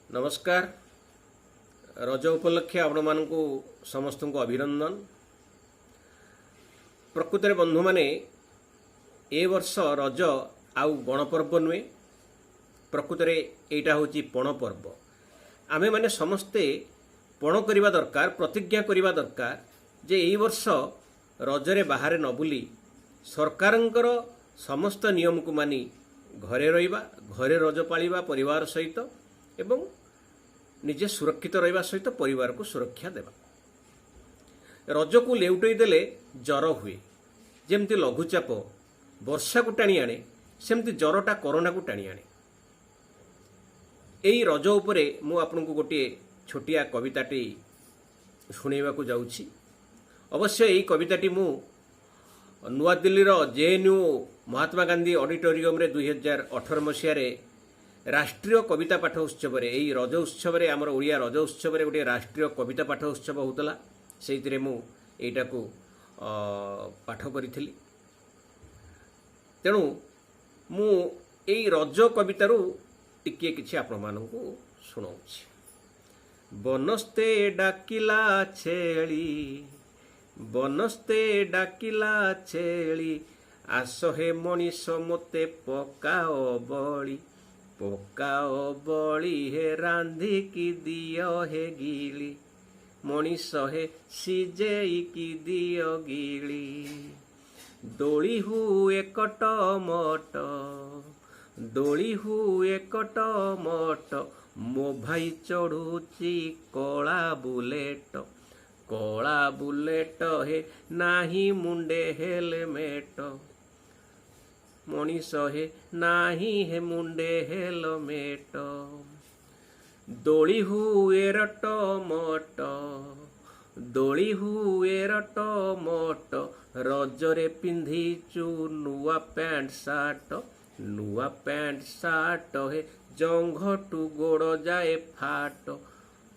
नमस्कार। रज उपलक्षे आपण मानकु समस्त को अभिनंदन। प्रकृत में बंधु माने ए वर्ष रज आउ गणपर्व नुहे, प्रकृत में यहाँ हूँ पण पर्व। आमे माने समस्ते पण करवा दरकार, प्रतिज्ञा करवा दरकार जे यही वर्ष रजरे बाहर न बुली सरकारंकर समस्त नियम को मानी घरे रहिबा, घरे रज पालिबा परिवार सहित एवं निजे सुरक्षित रहिबा सहित परिवार को सुरक्षा देवा। रज को लेउटई देले जर हुए, जेमती लघुचाप वर्षा को टाणी आने सेमती जरटा कोरोना को टाणी आने। यही रज उपरे मु आपनको गोटे छोटिया कविताटी शुणेबा को जाउछि। अवश्य यही कविताटी मु नुआ दिल्ली रो जेएनयू महात्मा गांधी ऑडिटोरियम रे 2018 मसीह राष्ट्रीय कविता पाठ उत्सव यही रज उत्सव आमर ओडिया रज उत्सव गोटे राष्ट्रीय कविता पाठ उत्सव होता से मुझा को पाठ करी। तेणु मु यही रज कवितारू टिके किछि आपण मानकु सुनाउछि। बनस्ते डाकिला छेली, बनस्ते डाकिला छेली, आस हे मनीष मते पकाओ बळी, पकाओ बळी हे रांधी की दियो हे गिली, मनीष हे सिजेई की दियो गिली। दोली हुए कटमट, दोली हुए कटमट, मो भाई चढ़ुची कला बुलेट, कला बुलेट हे नाही मुंडे हेलमेट, मनीष हे नाही हे मुंडे हेलमेट। दोली हुए रटमट, दोली हुए रटमट, रजरे पिंधिचु नुआ पैंट सार्ट, नुआ पैंट सार्ट हे जंघटू गोड़ जाए फाट,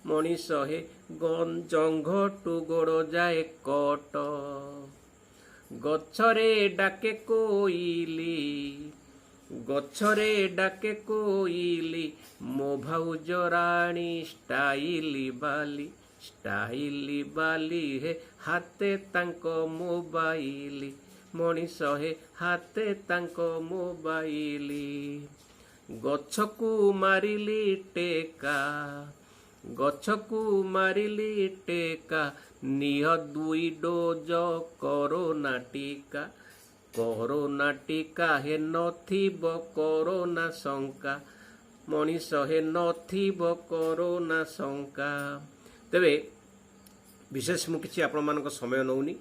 मनीष हे जंघटू गोड़ जाए कट। गछरे डाके कोइली, गछरे डाके कोइली, मो भाउज राणी स्टाइली बाली, स्टाइली बाली हे हाथे तांको मोबाइली, मनीष हे हाथे तांको मोबाइली। गछकू मारिली टेका, गछकू मारिली टेका, निह 2 डोज कोरोना टीका, कोरोना टीका हे नथिब कोरोना शंका, मनीष हे नथिब कोरोना शंका। तेबे विशेष मु किछि आपण मानक समय नौनी।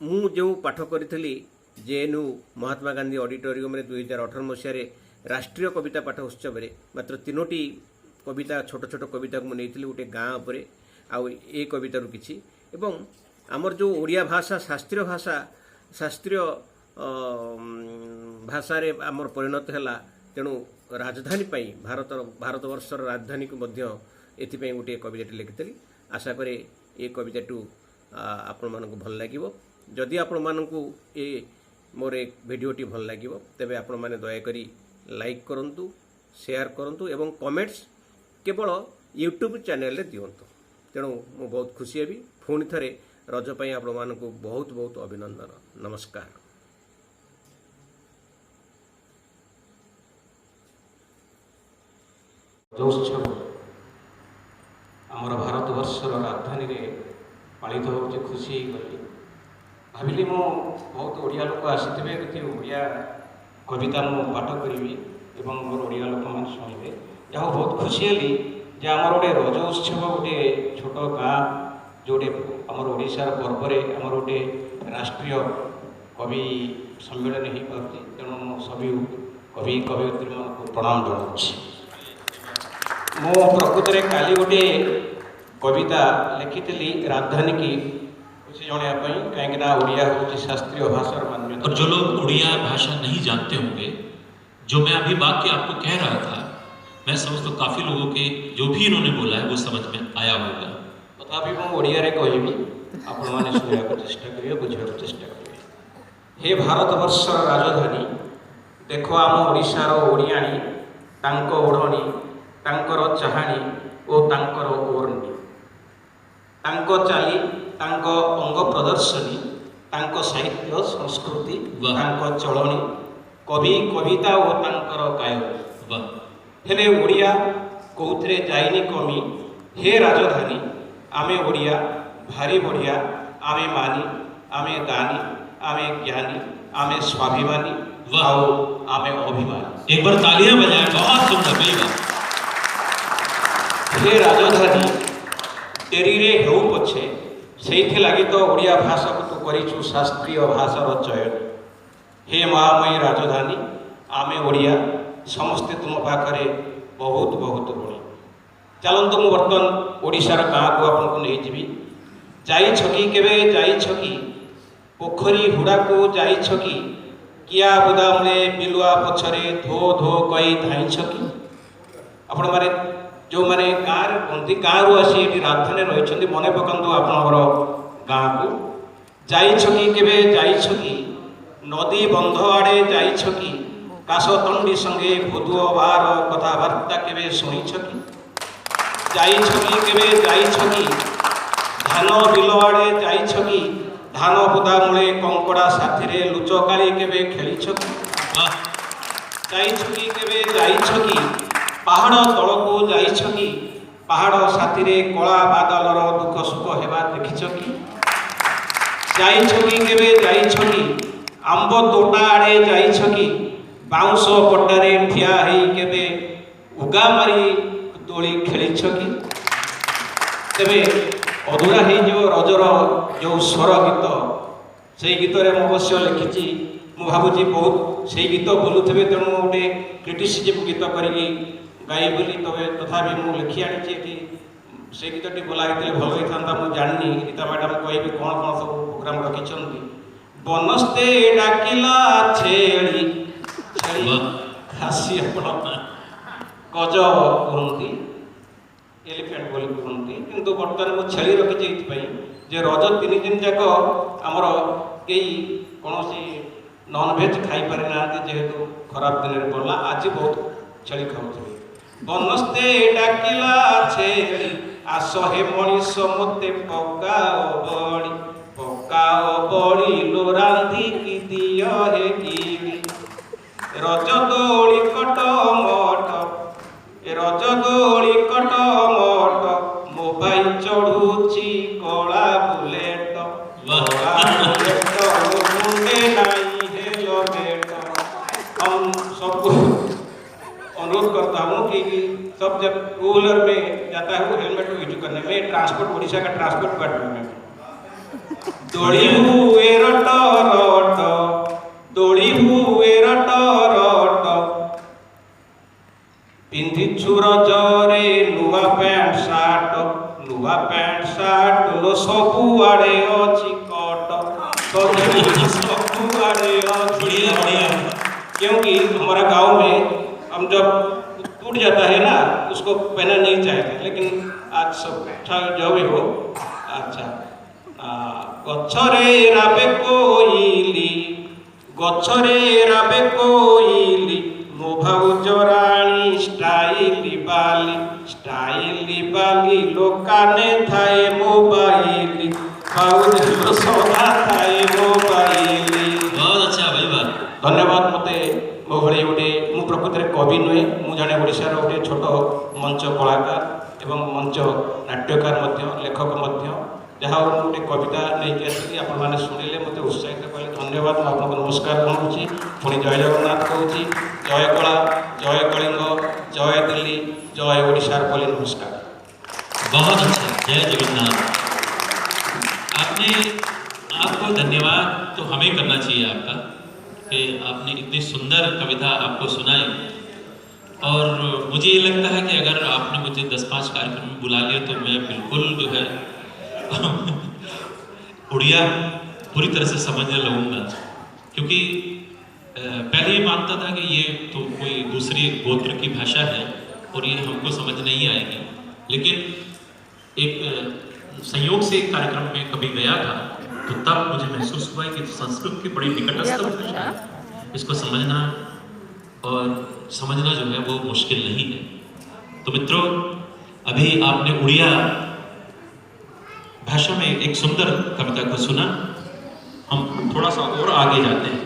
मु जो पाठ करी जेएनयू महात्मा गांधी ऑडिटोरियम रे 2018 मसीह राष्ट्रीय कविता पाठ उत्सव मात्र 3टी कविता छोट छोट कविता को नहीं गोटे गाँ पर आउ ए कवितार किछि एवं आमर जो ओडिया भाषा शास्त्रीय भाषा, शास्त्रीय भाषा रे आमर परिणत हैला। तेणु राजधानी पाई भारतवर्षर राजधानी को मध्य एथिपाई गोटे कविताटी लिखिली। आशा करे ए कविताटू आपण मानकु भल लागिवो। जदि आपण मानकु ए मोर एक भिडियोटी भल लागिवो तेबे आपण माने दया करी लाइक करंतु, शेयर करंतु एवं कमेंट्स केवल यूट्यूब चैनल रे दियंतु। तेणु मु बहुत खुशी हेबी। पुणी थरे रज पई आपण मानकु बहुत बहुत अभिनंदन। नमस्कार। उत्सव आमर भारतवर्षर राजधानी रे पालित होचे खुशी गली। भाविली मो बहुत ओडिया लोक आसीथिबे, कि ओडिया कविता मु पाठ करी एवं मोर ओडिया लोक मान शुणिबे। यह बहुत खुशी हेली जे आमर गोटे रज उत्सव गोटे छोट गाँ जोटे आमर ओडिशार पर्व रे आमर गोटे राष्ट्रीय कवि सम्मेलन हो पार्टी। तेणु सभी कवि कवयित्री मान प्रणाम जनाऊँगी। मो प्रकृत में काली गोटे कविता लिखी राजधानी की खुशी जनवाई, कहीं ओडिया हूँ शास्त्रीय भाषा मान्यता। और जो लोग उड़िया भाषा नहीं जानते होंगे, जो मैं अभी वाक्य आपको कह रहा था, मैं समझता हूँ काफी लोगों के जो भी इन्होंने बोला है वो समझ में आया होगा। तथापि मैं ओडिया रे कहबी, आपण माने सुनिया चेष्टा करिए, बुझिया चेष्टा करिए। हे भारतवर्षर राजधानी, देख आम ओडिशार ओडियाणी, तांको ओढ़णी तांकर चाहाणी ओ तांकर ओरणी तांको चाली तांको अंग प्रदर्शनी तांको साहित्य संस्कृति वाह। तांको चलणी कवि कविता ओ तांकर गायन वाह हेले ओडिया कौथरे जाइनी कमी हे राजधानी आमे ओडिया भारी बढ़िया आमे मानी आमे दानी आमे ज्ञानी आमे स्वाभिमानी वाह। आओ आमे अभिमानी। एक बार तालियां बजाएं, बहुत सुंदर बेवा। हे राजधानी डेरीरे हेउ पछे सेइथि लागि तो ओडिया भाषा को तू करिछु शास्त्रीय भाषार चयन। हे महामयी राजधानी आमे ओडिया समस्ते तुम पाखरे बहुत बहुत ऋणी। चलतु मु बर्तमान ओडिशार गाँ को आपन को नहीं जीवी जाई छकी केबे जाई छकी पोखरी हुड़ा को जाई छकी किया बुदाम रे बिलुआ पछरे धो धो कई धाई छकी आपण माने जो माने गाँव बंदी गाँव आसी राजधानी रही मन पकातु आपणर गाँ को जाई छकी केबे जाई छकी नदी बंध आड़े जाई छकी काशतंडी संगे भूदुओ बार कथबार्ता केबे शुणी छकी जाई छकी केबे जाई छकी धान बिल आड़े जाई छकी धान बुदा मूले कंकड़ा साथी लुचकाली केबे खेली छकी जाई छकी केबे जाई छकी पहाड़ तल को जाई छकी पहाड़ साथी कला बादलर दुख सुख हेबा देखी छकी जाई छकी केबे जाई छकी आंब तोटा आड़े जाई छकी बाउंस पट्टारे ठिया हेई केबे उगा मारी दोली खेली छकी तेबे अधूरा हो जो रजर जो स्वर गीत से गीत में अवश्य लिखी मु भावुची बहुत से गीत बोलुवे तेणु गोटे क्रिटिसिजम गीत करी गाई बोली तबे तथापि मु लिखि आनी से गीतटी बोलाई भल होता मुझे जानी गीता मैडम कह कौन कौन सब प्रोग्राम रखी बनस्ते डाकिला छेड़ी छेड़ी खासी गज कहती एलिफेंट बोली कहती किंतु बर्तमान मुझे छेली रखी जे रज 3 दिन जाक आमर कई कौन नॉनभेज खाई पारि ना जेहेतु खराब दिन में पड़ला आज बहुत छेली खाऊे बनस्ते डाकिला छेली आस हे मनीष मते पकाओ बड़ी लो रांधी की दियो हे गिरी रज दोली कट मठ रज दोली कट मठ मोबाइल चढ़ुची कला बुलेट मुंडे नाई हेलमेट हम सबको अनुरोध करता हूँ कि सब जब टू व्हीलर में जाता है वो हेलमेट को यूज करने में ट्रांसपोर्ट उड़ीसा का ट्रांसपोर्ट डिपार्टमेंट में दोड़ी हुए रट रट दोड़ी हुए रट रट पिंधिछु रजरे नुआ पैंट सार्ट लो सबु आड़े अछि कट सबु आड़े अछि क्योंकि हमारा गांव में हम जब टूट जाता है ना उसको पहनना नहीं चाहते लेकिन आज सब अच्छा जो भी हो अच्छा गछरे राबे कोइली मो भाउज राणी स्टाइली बाली लोकाने थाए मोबाइली भाउज सदा थाए मोबाइली। बहुत अच्छा भाई बात धन्यवाद मते मो भली गोटे मु प्रकृति में कवि नुहे मु जाने ओडिशार गोटे छोट मंच कलाकार एवं मंच नाट्यकार लेखक जहाँ गोटे कविता नहीं आसी आपण मैंने शुणिले मत उत्साहित कले धन्यवाद आपको नमस्कार कहूँ पुणी जय जगन्नाथ कहूँ जय कला जय कलिंग जय दिल्ली जय ओडिशार बोली नमस्कार। बहुत अच्छा जय जगन्नाथ। आपको धन्यवाद तो हमें करना चाहिए आपका कि आपने इतनी सुंदर कविता आपको सुनाई और मुझे ये लगता है कि अगर आपने मुझे 10-5 कार्यक्रम में बुला लिया तो मैं बिल्कुल जो है उड़िया पूरी तरह से समझने लगूंगा क्योंकि पहले ये मानता था कि ये तो कोई दूसरी गोत्र की भाषा है और ये हमको समझ नहीं आएगी लेकिन एक संयोग से एक कार्यक्रम में कभी गया था तो तब मुझे महसूस हुआ कि संस्कृत की बड़ी निकटस्थ भाषा है इसको समझना और समझना जो है वो मुश्किल नहीं है तो मित्रों, अभी आपने उड़िया भाषा में एक सुंदर कविता को सुना। हम थोड़ा सा और आगे जाते हैं।